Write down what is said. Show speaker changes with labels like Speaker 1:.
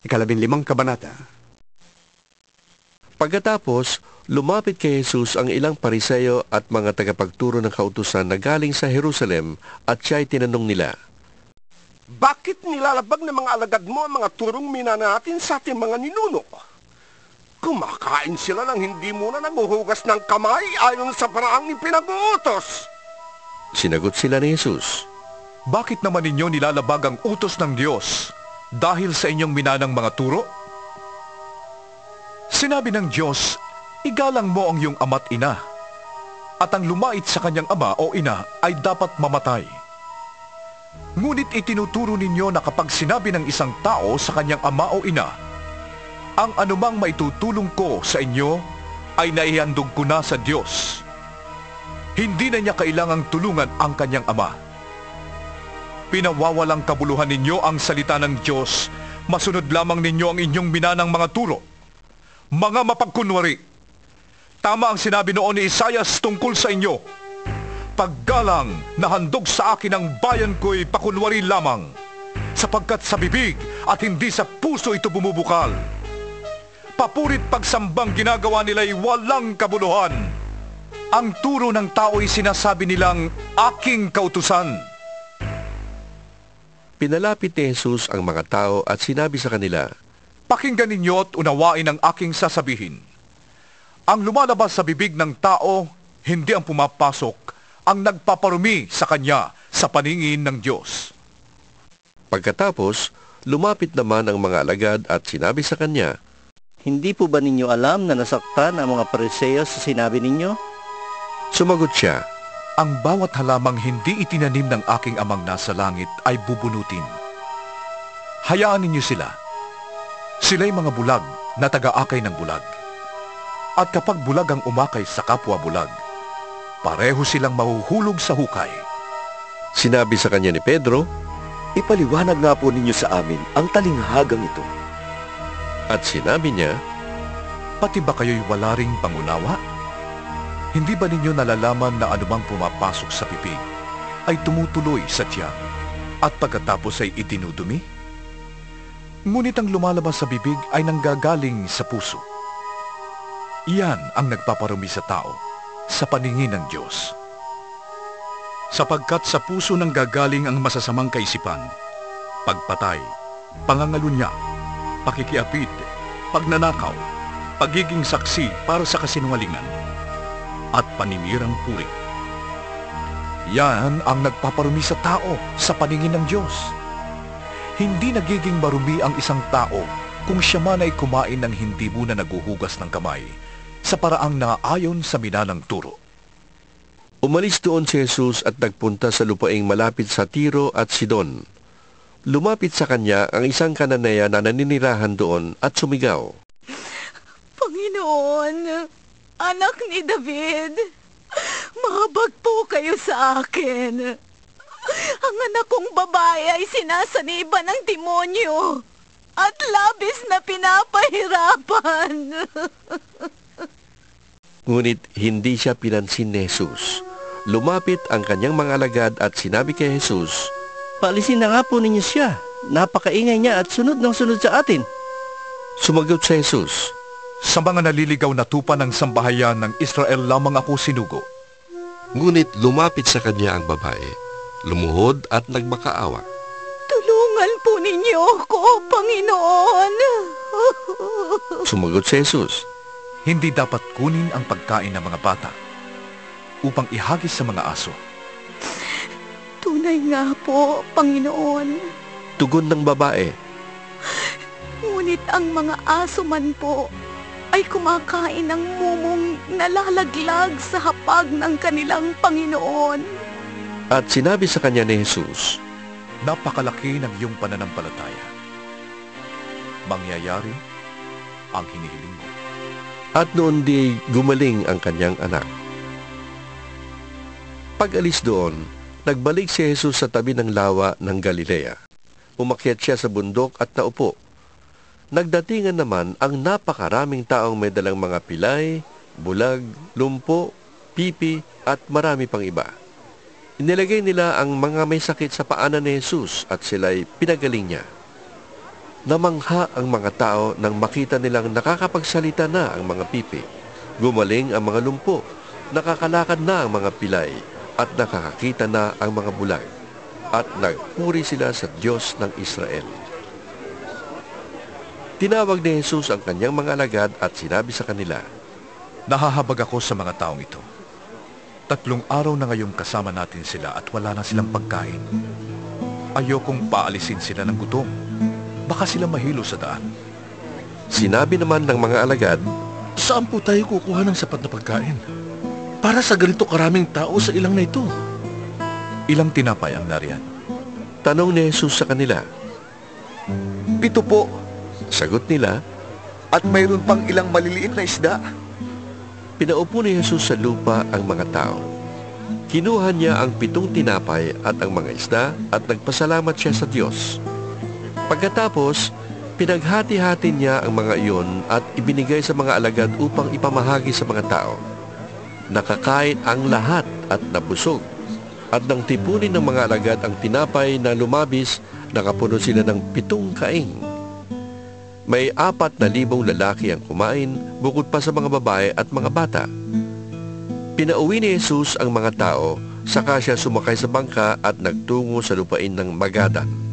Speaker 1: 15 kabanata.
Speaker 2: Pagkatapos, lumapit kay Jesus ang ilang Pariseo at mga tagapagturo ng kautusan na galing sa Jerusalem at siya'y tinanong nila,
Speaker 3: Bakit nilalabag ng mga alagad mo ang mga turong minana natin sa ating mga ninuno? Kumakain sila nang hindi muna naguhugas ng kamay ayon sa paraang ipinag-uutos.
Speaker 2: Sinagot sila ni Jesus,
Speaker 4: Bakit naman ninyo nilalabag ang utos ng Diyos dahil sa inyong minanang mga turo? Sinabi ng Diyos, igalang mo ang iyong ama't ina, at ang lumait sa kanyang ama o ina ay dapat mamatay. Ngunit itinuturo ninyo na kapag sinabi ng isang tao sa kanyang ama o ina, ang anumang maitutulong ko sa inyo ay naihandog ko na sa Diyos. Hindi na niya kailangang tulungan ang kanyang ama. Pinawawalang kabuluhan ninyo ang salita ng Diyos, masunod lamang ninyo ang inyong minanang mga turo. Mga mapagkunwari, tama ang sinabi noon ni Isaias tungkol sa inyo, paggalang na handog sa akin ang bayan ko'y pakunwari lamang, sapagkat sa bibig at hindi sa puso ito bumubukal. Papurit pagsambang ginagawa nila'y walang kabuluhan. Ang turo ng tao'y sinasabi nilang aking kautusan.
Speaker 2: Pinalapit ni Jesus ang mga tao at sinabi sa kanila,
Speaker 4: Pakinggan ninyo at unawain ang aking sasabihin. Ang lumalabas sa bibig ng tao, hindi ang pumapasok, ang nagpaparumi sa kanya sa paningin ng Diyos.
Speaker 2: Pagkatapos, lumapit naman ang mga alagad at sinabi sa kanya,
Speaker 5: Hindi po ba ninyo alam na nasaktan ang mga Pariseo sa sinabi ninyo?
Speaker 2: Sumagot siya,
Speaker 4: Ang bawat halamang hindi itinanim ng aking amang nasa langit ay bubunutin. Hayaan ninyo sila. Sila'y mga bulag na taga-akay ng bulag. At kapag bulag ang umakay sa kapwa bulag, pareho silang mahuhulog sa hukay.
Speaker 2: Sinabi sa kanya ni Pedro,
Speaker 6: Ipaliwanag nga po ninyo sa amin ang talinghagang ito.
Speaker 2: at sinabi niya,
Speaker 4: Pati ba kayo'y wala ring pangunawa? Hindi ba ninyo nalalaman na anumang pumapasok sa pipig ay tumutuloy sa tiyan at pagkatapos ay itinudumi? Ngunit ang lumalabas sa bibig ay nanggagaling sa puso. Iyan ang nagpaparumi sa tao sa paningin ng Diyos. Sapagkat sa puso nanggagaling ang masasamang kaisipan, pagpatay, pangangalunya, pakikiapid, pagnanakaw, pagiging saksi para sa kasinungalingan, at panimirang puri. Yan ang nagpaparumi sa tao sa paningin ng Diyos. Hindi nagiging marumi ang isang tao kung siya man ay kumain ng hindi muna naguhugas ng kamay sa paraang naayon sa minanang turo.
Speaker 2: Umalis doon si Jesus at nagpunta sa lupaing malapit sa Tiro at Sidon. Lumapit sa kanya ang isang Kananea na naninirahan doon at sumigaw,
Speaker 7: Panginoon, anak ni David, mahabag po kayo sa akin. Ang anak kong babae ay sinasaniba ng demonyo at labis na pinapahirapan.
Speaker 2: Ngunit hindi siya pinansin ni Jesus. Lumapit ang kanyang mga alagad at sinabi kay Jesus,
Speaker 5: Paalisin na nga po ninyo siya. Napakaingay niya at sunod ng sunod sa atin.
Speaker 2: Sumagot sa Jesus,
Speaker 4: Sa mga naliligaw na tupa ng sambahayan ng Israel lamang ako sinugo.
Speaker 2: Ngunit lumapit sa kanya ang babae, lumuhod at nagmakaawa.
Speaker 7: Tulungan po ninyo ako, Panginoon.
Speaker 2: Sumagot si Jesus,
Speaker 4: Hindi dapat kunin ang pagkain ng mga bata upang ihagis sa mga aso.
Speaker 7: Tunay nga po, Panginoon.
Speaker 2: tugon ng babae.
Speaker 7: Ngunit ang mga aso man po ay kumakain ng mumong nalalaglag sa hapag ng kanilang Panginoon.
Speaker 2: At sinabi sa kanya ni Jesus,
Speaker 4: Napakalaki ng iyong pananampalataya. Mangyayari ang hinihiling mo.
Speaker 2: At noon di gumaling ang kanyang anak. Pag-alis doon, nagbalik si Jesus sa tabi ng lawa ng Galilea. Umakyat siya sa bundok at naupo. Nagdatingan naman ang napakaraming taong may dalang mga pilay, bulag, lumpo, pipi at marami pang iba. Inilagay nila ang mga may sakit sa paanan ni Jesus at sila'y pinagaling niya. Namangha ang mga tao nang makita nilang nakakapagsalita na ang mga pipi. Gumaling ang mga lumpo, nakakalakad na ang mga pilay, at nakakakita na ang mga bulag. At nagpuri sila sa Diyos ng Israel. Tinawag ni Jesus ang kanyang mga alagad at sinabi sa kanila,
Speaker 4: Nahahabag ako sa mga taong ito. 3 araw na ngayong kasama natin sila at wala na silang pagkain. Ayokong paalisin sila ng gutom. Baka sila mahilo sa daan.
Speaker 2: Sinabi naman ng mga alagad,
Speaker 5: Saan po tayo kukuha ng sapat na pagkain? Para sa ganito karaming tao sa ilang na ito.
Speaker 4: Ilang tinapay ang nariyan?
Speaker 2: tanong ni Jesus sa kanila.
Speaker 6: 7 po,
Speaker 2: Sagot nila,
Speaker 6: at mayroon pang ilang maliliit na isda.
Speaker 2: pinaupo ni Jesus sa lupa ang mga tao. Kinuha niya ang 7 tinapay at ang mga isda at nagpasalamat siya sa Diyos. Pagkatapos, pinaghati-hati niya ang mga iyon at ibinigay sa mga alagad upang ipamahagi sa mga tao. Nakakain ang lahat at nabusog. At nang tipunin ng mga alagad ang tinapay na lumabis, nakapuno sila ng 7 kaing. May 4,000 lalaki ang kumain, bukod pa sa mga babae at mga bata. Pinauwi ni Jesus ang mga tao, saka siya sumakay sa bangka at nagtungo sa lupain ng Magadan.